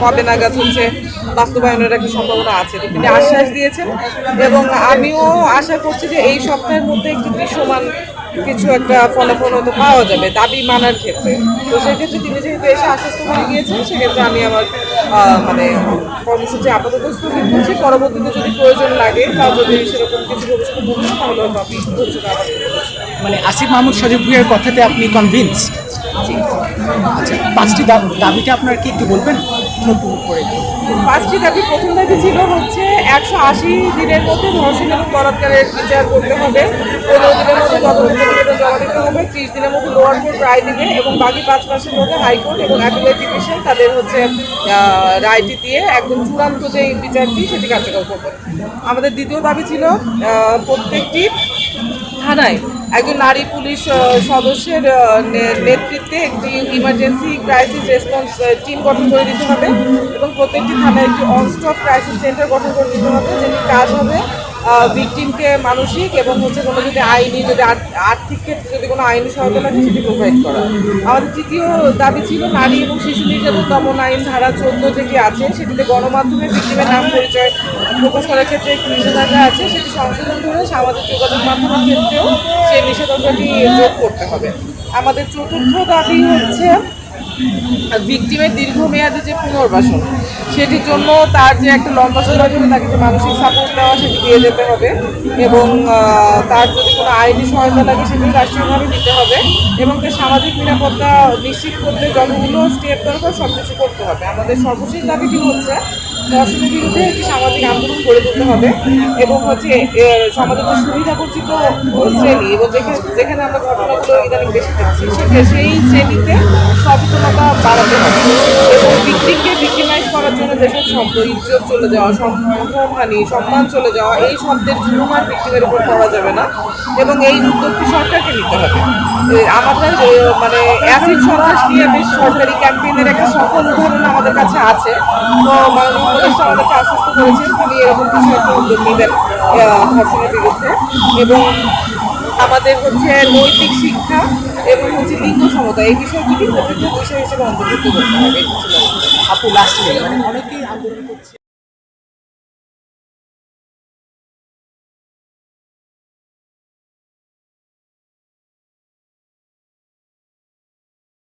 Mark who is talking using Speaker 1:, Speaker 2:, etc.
Speaker 1: কবে নাগাদ হচ্ছে বাস্তবায়নের একটা সম্ভাবনা আছে। তো তিনি আশ্বাস দিয়েছেন এবং আমিও আশা করছি যে এই সপ্তাহের মধ্যে একটি দৃশ্যমান কিছু একটা ফলাফল হয়তো পাওয়া যাবে দাবি মানার ক্ষেত্রে। তো সেক্ষেত্রে তিনি যেহেতু এসে আশ্বস্ত করে গিয়েছেন, সেক্ষেত্রে আমি আমার মানে কর্মসূচি আপাতত স্থগিত করছি। পরবর্তীতে যদি প্রয়োজন লাগে বা যদি সেরকম কিছু ভবিষ্যতে বলছি, তাহলে হয়তো আমি ভবিষ্যতে আবার
Speaker 2: মানে আসিফ মাহমুদ সজীব ভুঁইয়ার কথাতে আপনি কনভিন্স? আচ্ছা, পাঁচটি দাবিটা আপনার কি একটু বলবেন নতুন করে?
Speaker 1: পাঁচটি দাবি। প্রথম দাবি ছিল হচ্ছে 180 দিনের মধ্যে ধর্ষণ এবং বলাৎকারের বিচার করতে হবে, 15 দিনের মধ্যে তদন্ত প্রতিবেদন জমা দিতে হবে, 30 দিনের মধ্যে লোয়ার কোর্ট রায় দিবে এবং বাকি 5 মাসের মধ্যে হাইকোর্ট এবং অ্যাপিলেট ডিভিশন তাদের হচ্ছে রায়টি দিয়ে একদম চূড়ান্ত যে বিচারটি সেটি কার্যকর করবে। আমাদের দ্বিতীয় দাবি ছিল প্রত্যেকটি থানায় একজন নারী পুলিশ সদস্যের নেতৃত্বে একটি ইমার্জেন্সি ক্রাইসিস রেসপন্স টিম গঠন করে দিতে হবে এবং প্রত্যেকটি থানায় একটি অনস্টপ ক্রাইসিস সেন্টার গঠন করে দিতে হবে, যেটি কাজ হবে ভিকটিমকে মানসিক এবং হচ্ছে কোনো যদি আইনি যদি আর্থিক ক্ষেত্রে যদি কোনো আইনি সহায়তা লাগে সেটি প্রোভাইড করা। আমাদের তৃতীয় দাবি ছিল নারী এবং শিশু নির্যাতন দমন আইন ধারা 14 যেটি আছে সেটিতে গণমাধ্যমে ভিকটিমের নাম পরিচয় প্রকাশ করার ক্ষেত্রে একটি নিষেধাজ্ঞা আছে, সেটি সংশোধন করে সামাজিক যোগাযোগ মাধ্যমের ক্ষেত্রেও সেই নিষেধাজ্ঞাটি যোগ করতে হবে। আমাদের চতুর্থ দাবি হচ্ছে ভিকটিমের দীর্ঘমেয়াদী যে পুনর্বাসন, সেটির জন্য তার যে একটা লম্বা সময় ধরে তাকে যে মানসিক সাপোর্ট দেওয়া সেটি দিয়ে যেতে হবে এবং তার যদি কোনো আইনি সহায়তা লাগে সেটি রাষ্ট্রীয়ভাবে দিতে হবে এবং তার সামাজিক নিরাপত্তা নিশ্চিত করতে যতগুলো স্টেপ দরকার সব কিছু করতে হবে। আমাদের সর্বশেষ দাবিটি হচ্ছে ধর্ষণের বিরুদ্ধে একটি সামাজিক আন্দোলন গড়ে তুলতে হবে এবং হচ্ছে সমাজের যে সুবিধা বঞ্চিত শ্রেণী এবং যেখানে আমরা ঘটনাগুলো ইদানিং বেশি দেখছি সেই শ্রেণীতে সচেতনতা বাড়াতে হবে এবং ভিকটিমকে ভিকটিমাইজ করার জন্য যেসব শব্দ ইজ্জত চলে যাওয়া, সম্মানহানি, সম্মান চলে যাওয়া, এই শব্দের জুলুম আর ভিকটিমের উপর করা যাবে না এবং এই উদ্যোগটি সরকারকে নিতে হবে। আমাদের মানে অ্যাসিড সন্ত্রাস নিয়ে বেশ সরকারি ক্যাম্পেইনের একটা সফল উদাহরণ আমাদের কাছে আছে। তো মাননীয় উপদেষ্টা আমাদেরকে আশ্বস্ত করেছেন তিনি এরকম কিছু একটা উদ্যোগ নেবেন ধর্ষণের বিরুদ্ধে এবং আমাদের হচ্ছে নৈতিক শিক্ষা এবং হচ্ছে লিঙ্গ সমতা এই বিষয়গুলি প্রযোজ্য বিষয় হিসেবে অন্তর্ভুক্ত করতে হবে।
Speaker 2: আপু লাস্ট মানে অনেকেই আন্দোলন করছে।